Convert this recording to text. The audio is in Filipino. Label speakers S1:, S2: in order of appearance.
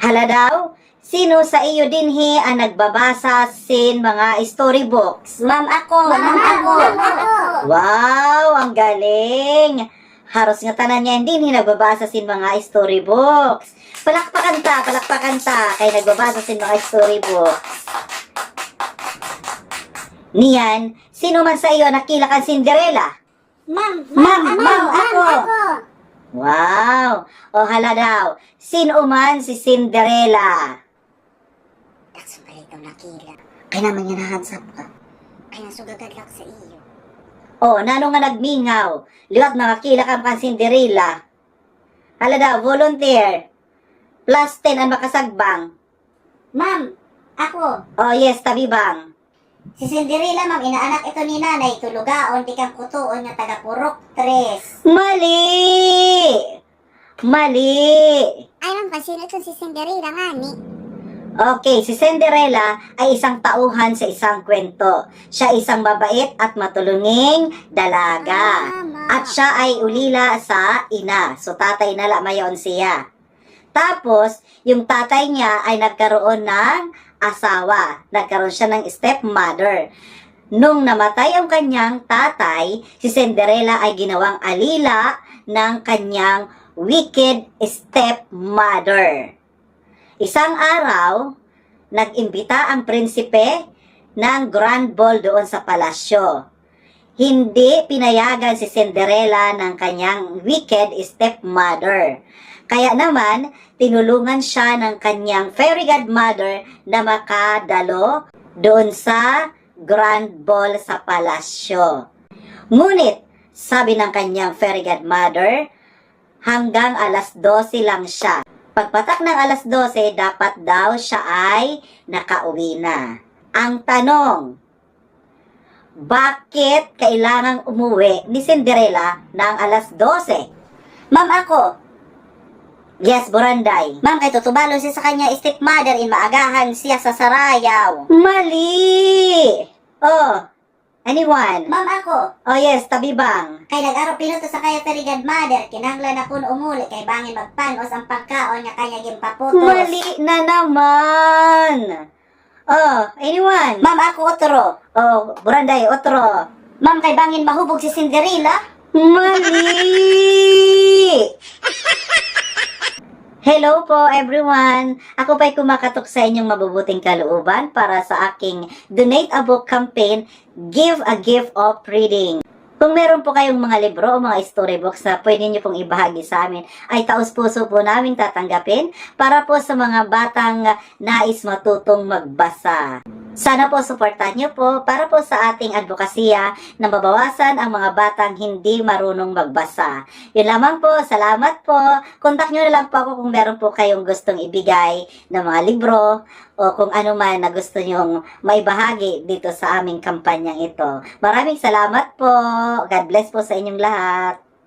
S1: Hala daw, sino sa iyo dinhi ang nagbabasa sin mga storybooks?
S2: Ma'am ako.
S1: Wow, ang galing! Haros nga tanan niya hindi nagbabasa sin mga storybooks. Palakpakan ta, kay nagbabasa sin mga storybooks. Niyan, sino man sa iyo nakila kang Cinderella?
S2: Ma'am ako.
S1: Wow! O hala daw, sino man si Cinderella?
S2: Dakso pa ito nakila.
S1: Ay naman nga nahansap ka.
S2: Ay nasugagadlak sa iyo.
S1: O, nano nga nagmingaw? Liwat nakakila kang kang Cinderella. Hala daw, volunteer. Plus 10 ang makasagbang.
S2: Ma'am, ako.
S1: Oh yes, tabibang.
S2: Si Cinderella, ma'am, inaanak ito ni nanay. Tulugaon, di kang kutuon nga taga-purok 3.
S1: Mali!
S2: Ay, ma'am, sino ito si Cinderella nga ni?
S1: Okay, si Cinderella ay isang tauhan sa isang kwento. Siya isang mabait at matulunging dalaga. At siya ay ulila sa ina. So, tatay nala mayon siya. Tapos, yung tatay niya ay nagkaroon ng asawa. Nagkaroon siya ng stepmother. Nung namatay ang kanyang tatay, si Cinderella ay ginawang alila ng kanyang wicked stepmother. Isang araw, nag-imbita ang prinsipe ng grand ball doon sa palasyo. Hindi pinayagan si Cinderella ng kanyang wicked stepmother. Kaya naman, tinulungan siya ng kanyang fairy godmother na makadalo doon sa grand ball sa palasyo. Ngunit, sabi ng kanyang fairy godmother, hanggang alas 12 lang siya. Pagpatak ng alas 12, dapat daw siya ay nakauwi na. Ang tanong, bakit kailangang umuwi ni Cinderella ng alas 12?
S2: Ma'am, ako.
S1: Yes, Buranday.
S2: Ma'am, kay tutubalo siya sa kanya stepmother in maagahan siya sa sarayaw.
S1: Mali! Oh, anyone?
S2: Ma'am, ako.
S1: Oh yes, tabibang.
S2: Kay nag-araw pinuto sa kaya fairy godmother, kinanglan ako umuli kay bangin magpanos ang pagkaon nga kanya gimpaputos.
S1: Mali na naman! Oh, anyone?
S2: Ma'am, ako otro.
S1: Oh, Buranday, otro.
S2: Ma'am, kay bangin mahubog si Cinderella.
S1: Mali! Hello po everyone! Ako pa'y kumakatok sa inyong mabubuting kalooban para sa aking Donate a Book campaign, Give a Gift of Reading. Kung meron po kayong mga libro o mga storybooks na pwede nyo pong ibahagi sa amin, ay taos-puso po namin tatanggapin para po sa mga batang nais matutong magbasa. Sana po suportahan nyo po para po sa ating advokasya na mabawasan ang mga batang hindi marunong magbasa. Yun lamang po, salamat po. Kontak nyo na lang po ako kung meron po kayong gustong ibigay ng mga libro o kung ano man na gusto nyong maibahagi dito sa aming kampanyang ito. Maraming salamat po. God bless po sa inyong lahat.